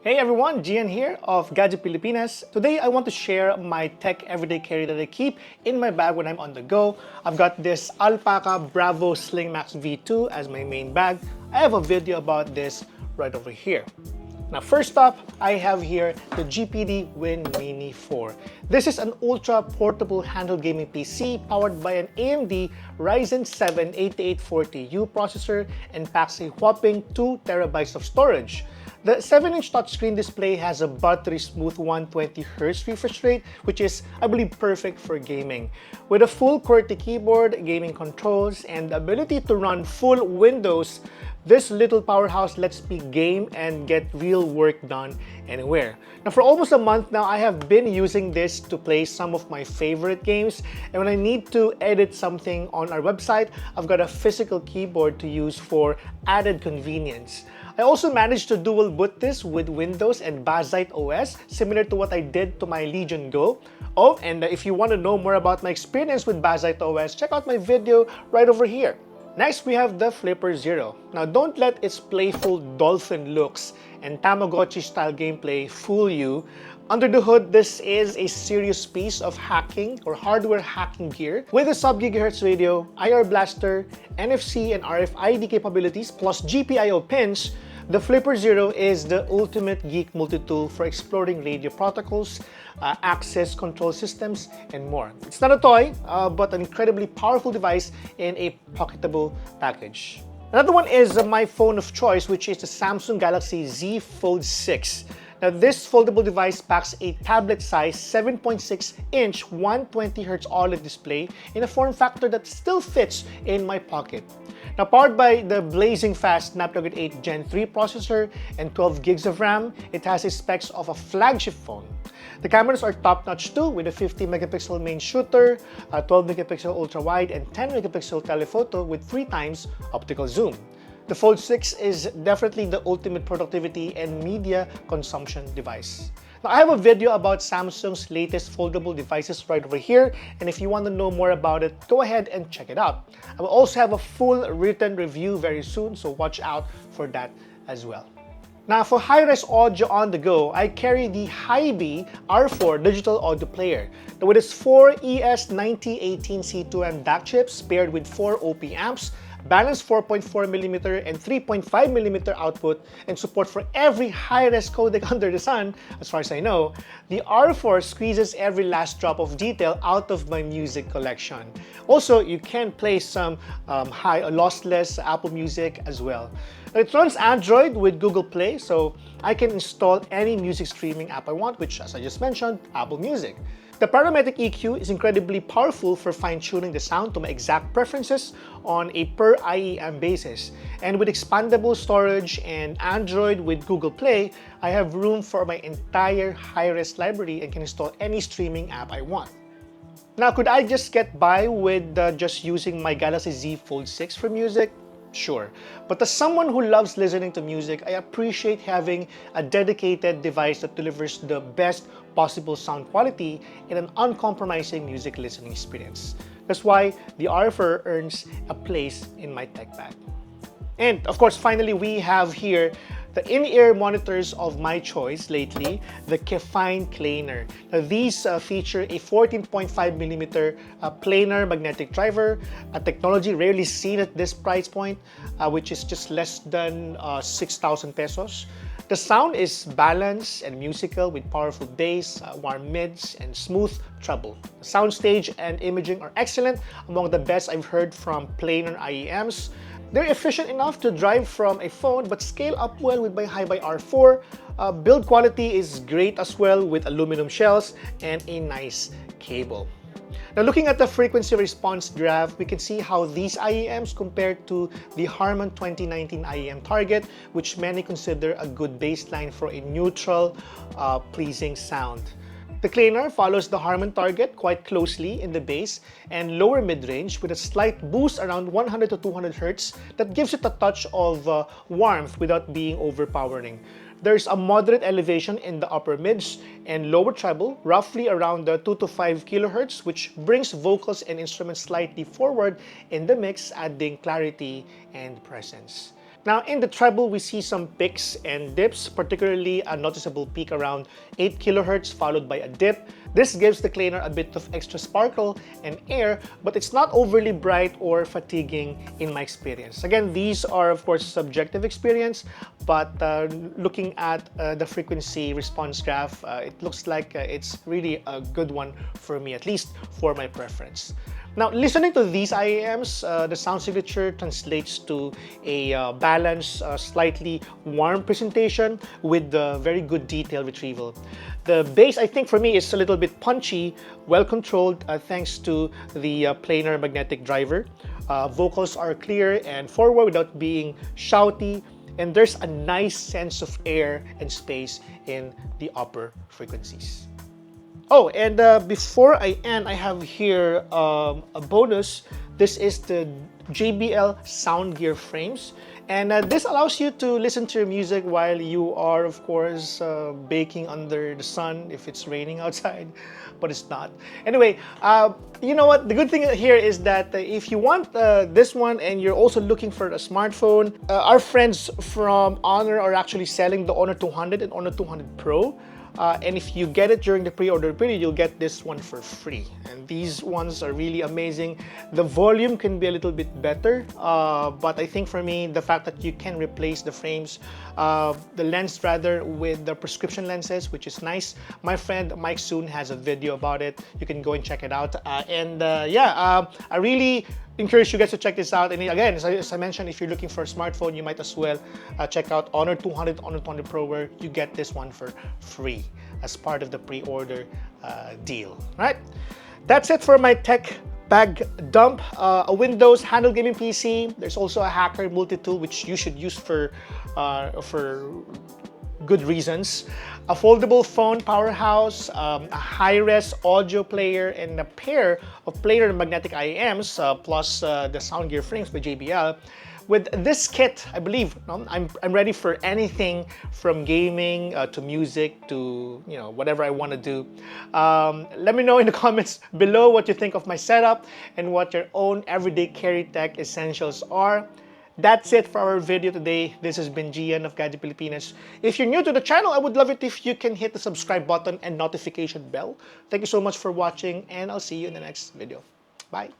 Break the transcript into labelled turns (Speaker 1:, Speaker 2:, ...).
Speaker 1: Hey everyone, Gian here of Gadget Pilipinas. Today I want to share my tech everyday carry that I keep in my bag when I'm on the go. I've got this Alpaca Bravo Sling Max V2 as my main bag. I have a video about this right over here. Now first up, I have here the GPD Win Mini 4. This is an ultra portable handheld gaming PC powered by an AMD Ryzen 7 8840U processor and packs a whopping 2 terabytes of storage. The 7-inch touchscreen display has a buttery smooth 120Hz refresh rate, which is, I believe, perfect for gaming. With a full QWERTY keyboard, gaming controls, and the ability to run full Windows, this little powerhouse lets me game and get real work done anywhere. Now, for almost a month now, I have been using this to play some of my favorite games. And when I need to edit something on our website, I've got a physical keyboard to use for added convenience. I also managed to dual boot this with Windows and Bazzite OS, similar to what I did to my Legion Go. Oh, and if you want to know more about my experience with Bazzite OS, check out my video right over here. Next, we have the Flipper Zero. Now, don't let its playful dolphin looks and Tamagotchi-style gameplay fool you. Under the hood, this is a serious piece of hacking or hardware hacking gear with a sub-gigahertz radio, IR blaster, NFC and RFID capabilities, plus GPIO pins. The Flipper Zero is the ultimate geek multi-tool for exploring radio protocols, access control systems, and more. It's not a toy, but an incredibly powerful device in a pocketable package. Another one is my phone of choice, which is the Samsung Galaxy Z Fold 6. Now, this foldable device packs a tablet-sized 7.6-inch 120Hz OLED display in a form factor that still fits in my pocket. Now, powered by the blazing fast Snapdragon 8 Gen 3 processor and 12 gigs of RAM, it has the specs of a flagship phone. The cameras are top-notch too, with a 50-megapixel main shooter, a 12-megapixel ultra-wide, and 10-megapixel telephoto with 3 times optical zoom. The Fold 6 is definitely the ultimate productivity and media consumption device. Now, I have a video about Samsung's latest foldable devices right over here, and if you want to know more about it, go ahead and check it out. I will also have a full written review very soon, so watch out for that as well. Now, for high-res audio on the go, I carry the HiFi R4 digital audio player. Now, with its 4 ES9018 C2M DAC chips paired with 4 OP amps, balanced 4.4mm and 3.5mm output, and support for every high-res codec under the sun, as far as I know, the R4 squeezes every last drop of detail out of my music collection. Also, you can play some lossless Apple Music as well. It runs Android with Google Play, so I can install any music streaming app I want, which, as I just mentioned, Apple Music. The parametric EQ is incredibly powerful for fine-tuning the sound to my exact preferences on a per IEM basis. And with expandable storage and Android with Google Play, I have room for my entire high-res library and can install any streaming app I want. Now, could I just get by with just using my Galaxy Z Fold 6 for music? Sure. But as someone who loves listening to music, I appreciate having a dedicated device that delivers the best possible sound quality and an uncompromising music listening experience. That's why the R4 earns a place in my tech bag. And of course, finally, we have here the in-ear monitors of my choice lately, the HiFi Planar. Now, these feature a 14.5mm planar magnetic driver, a technology rarely seen at this price point, which is just less than 6,000 pesos. The sound is balanced and musical with powerful bass, warm mids, and smooth treble. The soundstage and imaging are excellent, among the best I've heard from planar IEMs. They're efficient enough to drive from a phone but scale up well with my HiFi R4. Build quality is great as well with aluminum shells and a nice cable. Now, looking at the frequency response graph, we can see how these IEMs compare to the Harman 2019 IEM target, which many consider a good baseline for a neutral, pleasing sound. The planar follows the Harman target quite closely in the bass and lower mid-range with a slight boost around 100 to 200 Hz that gives it a touch of warmth without being overpowering. There's a moderate elevation in the upper mids and lower treble, roughly around the 2 to 5 kHz, which brings vocals and instruments slightly forward in the mix, adding clarity and presence. Now, in the treble, we see some peaks and dips, particularly a noticeable peak around 8 kilohertz followed by a dip. This gives the planar a bit of extra sparkle and air, but it's not overly bright or fatiguing in my experience. Again, these are, of course, subjective experience, but looking at the frequency response graph, it looks like it's really a good one for me, at least for my preference. Now, listening to these IAMs, the sound signature translates to a balanced, slightly warm presentation with very good detail retrieval. The bass, I think, for me is a little bit punchy, well-controlled thanks to the planar magnetic driver. Vocals are clear and forward without being shouty, and there's a nice sense of air and space in the upper frequencies. Oh, and before I end, I have here a bonus. This is the JBL sound gear frames, and this allows you to listen to your music while you are, of course, baking under the sun if it's raining outside, but it's not. Anyway, you know what? The good thing here is that if you want this one and you're also looking for a smartphone, our friends from Honor are actually selling the Honor 200 and Honor 200 Pro. And if you get it during the pre-order period, you'll get this one for free. And these ones are really amazing. The volume can be a little bit better, but I think for me, the fact that you can replace the frames, the lens rather, with the prescription lenses, which is nice. My friend Mike Soon has a video about it. You can go and check it out. I really encourage you guys to check this out. And again, as I mentioned, if you're looking for a smartphone, you might as well check out Honor 200, Honor 200 Pro, where you get this one for free as part of the pre-order deal. All right, that's it for my tech bag dump. A Windows handle gaming PC. There's also a hacker multi-tool which you should use for good reasons. A foldable phone powerhouse, a high-res audio player, and a pair of planar and magnetic IAMs, plus the sound gear frames by JBL. With this kit, I believe I'm ready for anything from gaming to music to whatever I want to do. Let me know in the comments below what you think of my setup and what your own everyday carry tech essentials are. That's it for our video today. This has been Gian of Gadget Pilipinas. If you're new to the channel, I would love it if you can hit the subscribe button and notification bell. Thank you so much for watching, and I'll see you in the next video. Bye!